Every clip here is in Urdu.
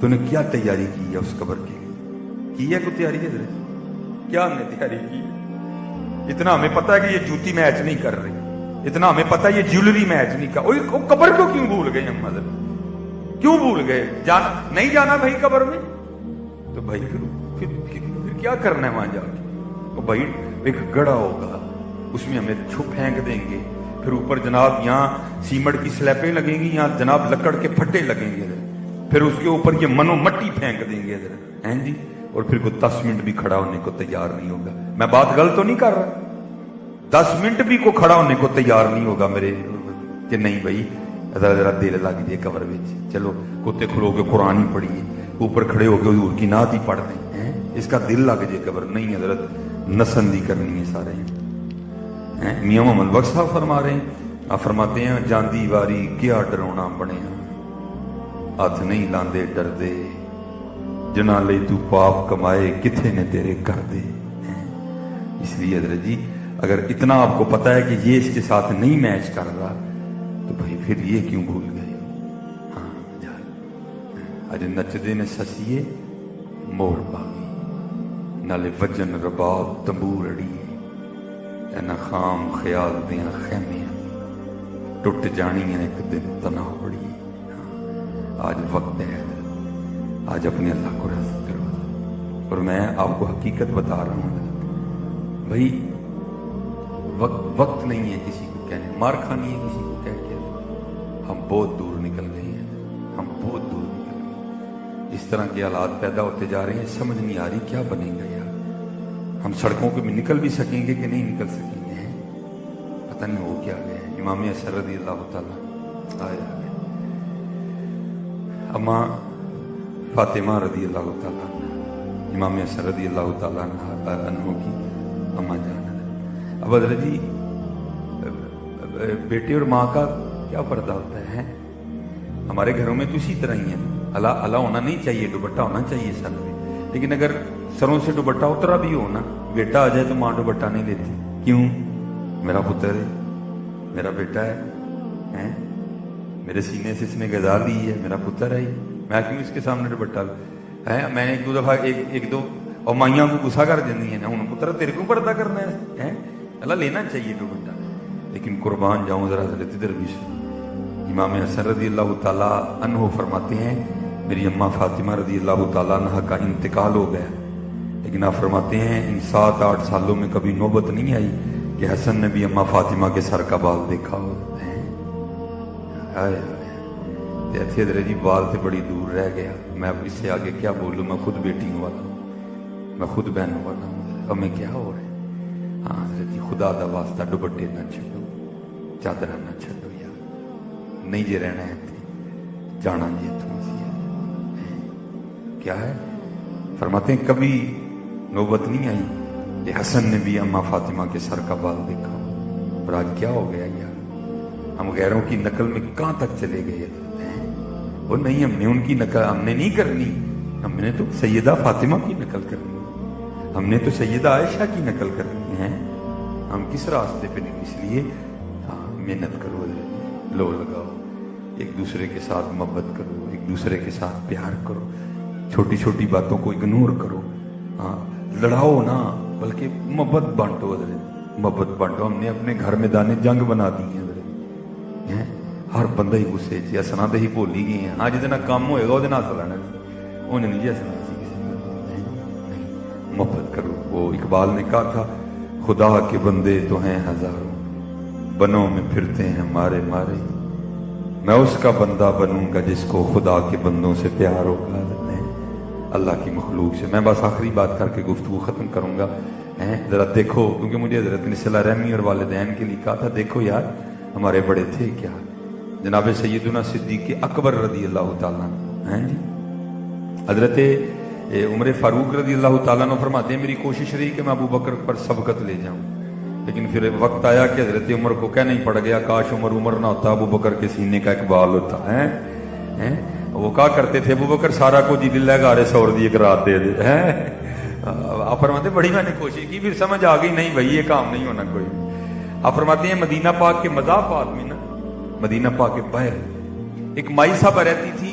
تو نے کیا تیاری کی ہے اس قبر کے لیے؟ کی ہے کوئی تیاری ہے؟ کیا ہم نے تیاری کی ہے؟ اتنا ہمیں پتا ہے کہ یہ جوتی میچ نہیں کر رہی، اتنا ہمیں پتا ہے یہ جیولری میچ نہیں کر رہی. قبر کو کیوں بھول گئے ہم؟ مطلب کیوں بھول گئے؟ نہیں جانا بھائی قبر میں تو بھائی پھر کیا کرنا ہے وہاں جا کے؟ بھائی ایک گڑھا ہوگا، اس میں ہمیں چھپ پھینک دیں گے، پھر اوپر جناب یہاں سیمنٹ کی سلیپیں لگیں گی، یہاں جناب لکڑ کے پھٹے لگیں گے، پھر اس کے اوپر یہ منو مٹی پھینک دیں گے ہیں جی، اور پھر کوئی 10 منٹ بھی کھڑا ہونے کو تیار نہیں ہوگا. میں بات غلط تو نہیں کر رہا؟ 10 منٹ بھی کو کھڑا ہونے کو تیار نہیں ہوگا میرے کہ نہیں بھائی ذرا دل لگ جائے قبر میں، چلو کتے کھلو کے قرآن ہی پڑھیے، اوپر کھڑے ہو کے حضور کی نعت ہی پڑھ دیں، اس کا دل لگ جائے قبر. نہیں حضرت نسندی کرنی ہے سارے. میاں محمد بخش صاحب فرما رہے ہیں، آپ فرماتے ہیں جاندی واری کیا ڈرونا بنے، ہاتھ نہیں لاندے ڈر دے، جنا لے تو پاپ کمائے کتھے نے تیرے کر دے. اس لیے حضرت جی اگر اتنا آپ کو پتا ہے کہ یہ اس کے ساتھ نہیں میچ کر رہا تو بھائی پھر یہ کیوں بھول گئے؟ ہاں اجے نچدے نے سسیے مور باغی، نالے وجن رباب تمبور اڑیے، نہ خام خیال دیاں خیمیاں ٹوٹ جانیاں ایک دن تنہا پڑی. آج وقت ہے، آج اپنے اللہ کو راضی کرو. اور میں آپ کو حقیقت بتا رہا ہوں بھائی، وقت نہیں ہے کسی کو کہنے، مار کھانی ہے کسی کو کہہ کے. ہم بہت دور نکل گئے ہیں، ہم بہت دور نکل گئے. اس طرح کے حالات پیدا ہوتے جا رہے ہیں، سمجھ نہیں آ رہی کیا بنے گا یار. ہم سڑکوں پہ بھی نکل بھی سکیں گے کہ نہیں نکل سکیں گے، پتہ نہیں ہو کیا گیا. امام حسن رضی اللہ تعالیٰ آئے اماں فاطمہ رضی اللہ تعالیٰ، امام حسن رضی اللہ تعالیٰ عنہ کی اماں جان. اب حضرت جی بیٹے اور ماں کا کیا پردہ ہوتا ہے؟ ہمارے گھروں میں تو اسی طرح ہی ہے، اللہ ہونا نہیں چاہیے، دوپٹہ ہونا چاہیے سر میں، لیکن اگر سروں سے دوپٹہ اترا بھی ہو نا، بیٹا آ جائے تو ماں دوپٹہ نہیں لیتی. کیوں؟ میرا پتر ہے، میرا بیٹا ہے، میرے سینے سے اس نے غذا لی ہے، میرا پتر ہے، میں کیوں اس کے سامنے دوپٹہ ہے؟ میں نے ایک دو دفعہ ایک دو اور مائیاں کو غصہ کر دینی ہے نا، ہوں پتر تیرے کو پردہ کرنا ہے، اللہ لینا چاہیے دوپٹہ. لیکن قربان جاؤں ذرا حضرت ادھر بھی سن. امام حسن رضی اللہ تعالیٰ عنہ فرماتے ہیں میری اماں فاطمہ رضی اللہ تعالیٰ عنہ کا انتقال ہو گیا، لیکن آپ فرماتے ہیں ان 7-8 سالوں میں کبھی نوبت نہیں آئی کہ حسن نے بھی اماں فاطمہ کے سر کا بال دیکھا ہو. حضرت جی بال سے بڑی دور رہ گیا. میں اب اس سے آگے کیا بولوں؟ میں خود بیٹیوں والا ہوں، میں خود بہنوں والا ہوں، اب میں کیا ہو رہا ہے؟ ہاں حضرت جی خدا دا واسطہ دوپٹے نہ چھڈو، چادر نہ چھڈو یار، نہیں جے رہنا ہے جانا جی اتوں سی. کیا ہے فرماتے ہیں کبھی نوبت نہیں آئی کہ حسن نے بھی اماں فاطمہ کے سر کا بال دیکھا. اور آج کیا ہو گیا یار؟ ہم غیروں کی نقل میں کہاں تک چلے گئے؟ وہ نہیں، ہم نے ان کی نقل ہم نے نہیں کرنی، ہم نے تو سیدہ فاطمہ کی نقل کرنی، ہم نے تو سیدہ عائشہ کی نقل کرنی ہے. ہم کس راستے پہ نہیں؟ اس لیے محنت کرو، لو لگاؤ، ایک دوسرے کے ساتھ محبت کرو، ایک دوسرے کے ساتھ پیار کرو، چھوٹی چھوٹی باتوں کو اگنور کرو. لڑاؤ نہ بلکہ محبت بانٹو، محبت بانٹو. ہم نے اپنے گھر میں دانے جنگ بنا دی ہیں، ہر بندہ ہی غصے چ ہسنا تو ہی بھول ہی گئے ہیں. ہاں جتنا کام ہوئے گا وہ ہس لینا، انہیں نہیں ہسنا. محبت کرو. وہ اقبال نے کہا تھا خدا کے بندے تو ہیں ہزاروں، بنوں میں پھرتے ہیں مارے مارے، میں اس کا بندہ بنوں گا جس کو خدا کے بندوں سے پیار ہوگا. اللہ کی مخلوق سے میں بس آخری بات کر کے گفتگو ختم کروں گا. ذرا دیکھو، کیونکہ مجھے حضرت نے صلہ رحمی اور والدین کے لیے کہا تھا، دیکھو یار ہمارے بڑے تھے کیا، جناب سیدنا صدیق اکبر رضی اللہ تعالیٰ جی، حضرت عمر فاروق رضی اللہ تعالیٰ نے فرماتے ہیں میری کوشش رہی کہ میں ابو بکر پر سبقت لے جاؤں، لیکن پھر وقت آیا کہ حضرت عمر کو کہنا ہی پڑ گیا کاش عمر نہ ہوتا، ابو بکر کے سینے کا اقبال ہوتا ہے. وہ کہا کرتے تھے ابو بکر سارا کو جی دل گارے سور دی ایک رات دے دے. آپ فرماتے بڑی میں نے کوشش کی، پھر سمجھ آ گئی نہیں بھائی یہ کام نہیں ہونا کوئی. آپ فرماتے ہیں مدینہ پاک کے مضافات میں نا، مدینہ پاک کے باہر ایک مائی صاحبہ رہتی تھی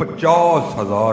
50,000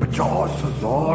50,000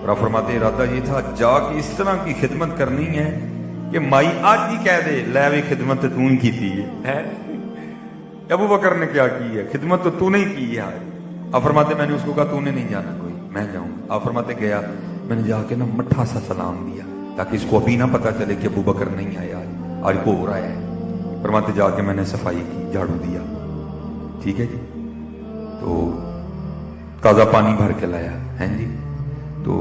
اور آپ فرماتے ارادہ یہ تھا جا کے اس طرح کی خدمت کرنی ہے کہ مائی آج ہی کہہ دے لے بھی خدمت تو ہی کی تھی ہے. ابو بکر نے کیا کی ہے؟ خدمت تو نے ہی کی ہے. آپ فرماتے میں نے اس کو کہا تو نے نہیں جانا کوئی، میں جاؤں. آپ فرماتے گیا، میں نے جا کے نا مٹھا سا سلام دیا تاکہ اس کو ابھی نہ پتا چلے کہ ابو بکر نہیں آیا، آج کو ہو رہا ہے. فرماتے جا کے میں نے صفائی کی، جھاڑو دیا، ٹھیک ہے جی. تو تازہ پانی بھر کے لایا ہے جی. تو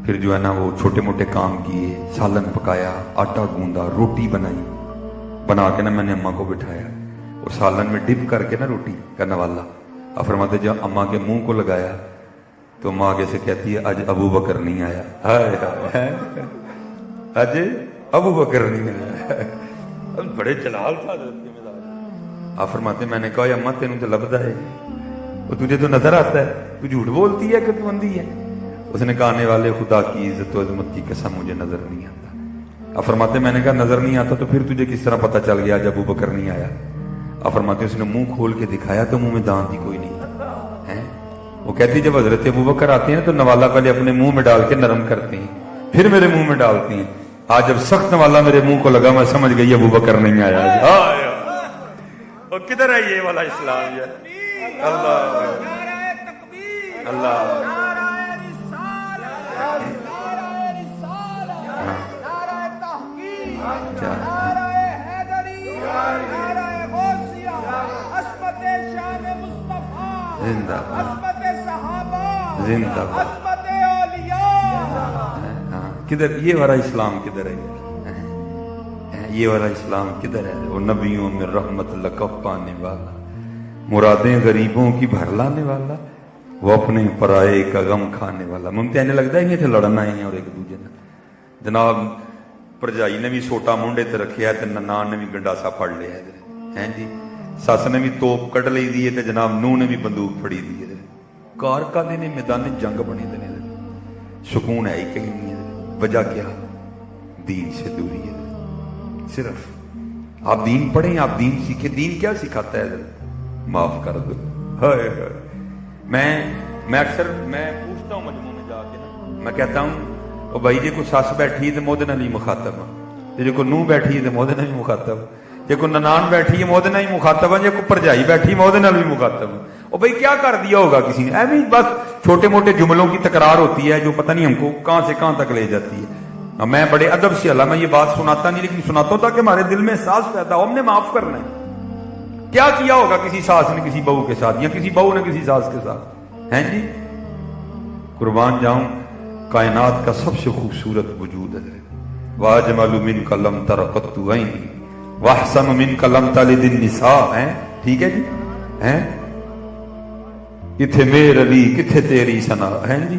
پھر جو ہے نا وہ چھوٹے موٹے کام کیے، سالن پکایا، آٹا گوندا، روٹی بنائی. بنا کے نا میں نے اماں کو بٹھایا اور سالن میں ڈپ کر کے نا روٹی کا نوالا. آپ فرماتے جب اماں کے منہ کو لگایا تو اماں آگے سے کہتی ہے آج ابو بکر نہیں آیا. آج ابو بکر نہیں آیا. بڑے جلال تھا. آپ فرماتے میں نے کہا اماں تینوں تو لبدا ہے، وہ تجھے تو نظر آتا ہے، تو جھوٹ بولتی ہے کہ تو اندھی ہے. اس نے کہا آنے والے خدا کی عزت و عظمت کی قسم مجھے نظر نہیں آتا. آپ فرماتے میں نے کہا نظر نہیں آتا تو پھر تجھے کس طرح پتا چل گیا جب ابو بکر نہیں آیا؟ آپ فرماتے اس نے منہ کھول کے دکھایا تو منہ میں دانت ہی کوئی نہیں ہے. وہ کہتی جب حضرت ابو بکر آتے ہیں تو نوالا پہلے اپنے منہ میں ڈال کے نرم کرتے ہیں، پھر میرے منہ میں ڈالتے ہیں. آج جب سخت نوالا میرے منہ کو لگا میں سمجھ گئی ابو بکر نہیں آیا. اور کدھر ہے یہ والا اسلام؟ یہ اللہ اللہ زندہ کدھر یہ والا اسلام کدھر ہے؟ یہ والا اسلام کدھر ہے؟ وہ نبیوں میں رحمت لقب پانے والا، مرادیں غریبوں کی بھر لانے والا، وہ اپنے پرائے کا غم کھانے والا. ممتع نے لگتا ہے یہ تھے لڑنا ہے اور ایک دوجے نے. جناب پرجائی نے بھی سوٹا منڈے تے رکھیا ہے، ننان نے بھی گنڈاسا پھڑ لیا ہے جی. سس نے بھی توپ کٹ لی دی ہے، جناب نوح نے بھی بندوق پھڑی دی ہے. کار کا دے نے میدان جنگ بنے دے، سکون ہے ہی کہیں نہیں ہے. وجہ کیا؟ دین سے دوری ہے. صرف آپ دین پڑھیں، آپ دین سیکھیں. دین کیا سکھاتا ہے؟ معاف کر دو. میں اکثر پوچھتا ہوں مجموعے میں جا کے نا، میں کہتا ہوں او بھائی جی کوئی سس بیٹھی ہے تو مودے نال ہی مخاطب ہاں، جی کوئی نوح بیٹھی ہے تو مودے نال ہی مخاطب، جی کوئی ننان بیٹھی ہے مودے نال ہی مخاطب ہے، جی کوئی پرجائی بیٹھی مودے نال بھی مخاطب ہے. او بھائی کیا کر دیا ہوگا کسی نے؟ ایویں بس چھوٹے موٹے جملوں کی تکرار ہوتی ہے جو پتہ نہیں ہم کو کہاں سے کہاں تک لے جاتی ہے. میں بڑے ادب سے اللہ میں یہ بات سناتا نہیں، لیکن سناتا ہوں تاکہ ہمارے دل میں احساس پیدا ہو. ہم نے معاف کرنا ہے. کیا کیا ہوگا کسی ساس نے کسی بہو کے ساتھ، یا کسی بہو نے کسی ساس کے ساتھ ہیں جی؟ قربان جاؤں کائنات کا سب سے خوبصورت وجود ہے. واجمل منک لم تر قط عینی واحسن منک لم تلد النساء. ہیں ٹھیک ہے جی؟ ہیں کتھے میرے علی کتھے تیری ثنا ہیں جی.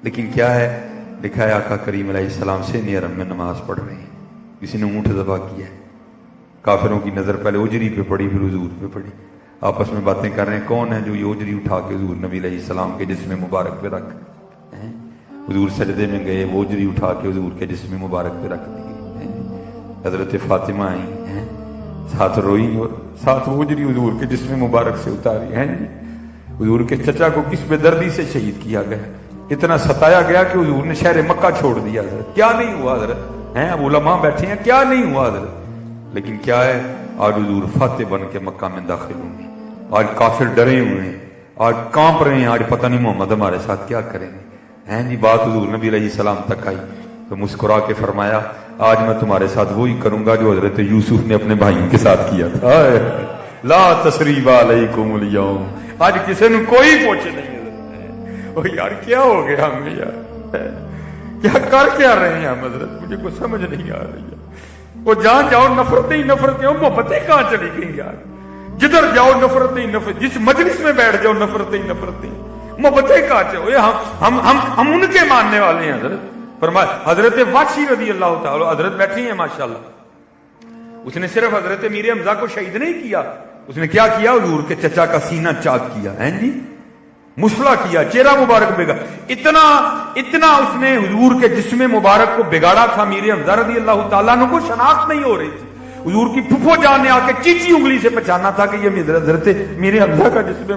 لیکن کیا ہے لکھا ہے آقا کریم علیہ السلام سے نیرم میں نماز پڑھ رہے ہیں، کسی نے اونٹ ذبح کیا ہے. کافروں کی نظر پہلے اجری پہ پڑی پھر حضور پہ پڑی. آپس میں باتیں کر رہے ہیں کون ہے جو یہ اجری اٹھا کے حضور نبی علیہ السلام کے جسم مبارک پہ رکھ. حضور سجدے میں گئے، وہ اجری اٹھا کے حضور کے جسم مبارک پہ رکھ دی. حضرت فاطمہ آئی ہیں ساتھ روئی اور ساتھ وہ اجری حضور کے جسم مبارک سے اتاری ہیں. حضور کے چچا کو کس بے دردی سے شہید کیا گیا، اتنا ستایا گیا کہ حضور نے شہر مکہ چھوڑ دیا. حضرت کیا نہیں ہوا حضرت ہیں؟ اب علماء بیٹھے ہیں کیا نہیں ہوا حضرت. لیکن کیا ہے آج حضور فاتح بن کے مکہ میں داخل ہوں گے. آج کافر ڈرے ہوئے ہیں، آج کانپ رہے ہیں، آج پتہ نہیں محمد ہمارے ساتھ کیا کریں گے ہیں جی. بات حضور نبی علیہ السلام تک آئی تو مسکرا کے فرمایا آج میں تمہارے ساتھ وہی کروں گا جو حضرت یوسف نے اپنے بھائیوں کے ساتھ کیا تھا. لا تثریب علیکم اليوم. آج کسی نے کوئی پوچھے نہیں. یار کیا ہو گیا ہمیں یار، کیا کر کیا رہے ہیں ہم حضرت؟ مجھے کوئی سمجھ نہیں آ رہی ہے. وہ جہاں جاؤ نفرتیں ہی نفرتیں، محبتیں کہاں چلی گئی یار؟ جدھر جاؤ نفرتیں ہی نفرت، جس مجلس میں بیٹھ جاؤ نفرتیں ہی نفرتیں، محبتیں کہاں چلو. ہم ان کے ماننے والے ہیں حضرت. فرمایا حضرت واشی رضی اللہ تعالی حضرت بیٹھی ہیں ماشاءاللہ. اس نے صرف حضرت امیر حمزہ کو شہید نہیں کیا، اس نے کیا کیا؟ حضور کے چچا کا سینہ چاک کیا ہیں جی، مسلح کیا، چہرہ مبارک بگاڑا. اتنا اس نے حضور کے جسم مبارک کو بگاڑا تھا. امیر حمزہ رضی اللہ تعالیٰ عنہ کو شناخت نہیں ہو رہی تھی. حضور کی پھپھو جان نے آ کے چیچی انگلی سے پہچانا تھا کہ یہ حضرت امیر حمزہ کا جسم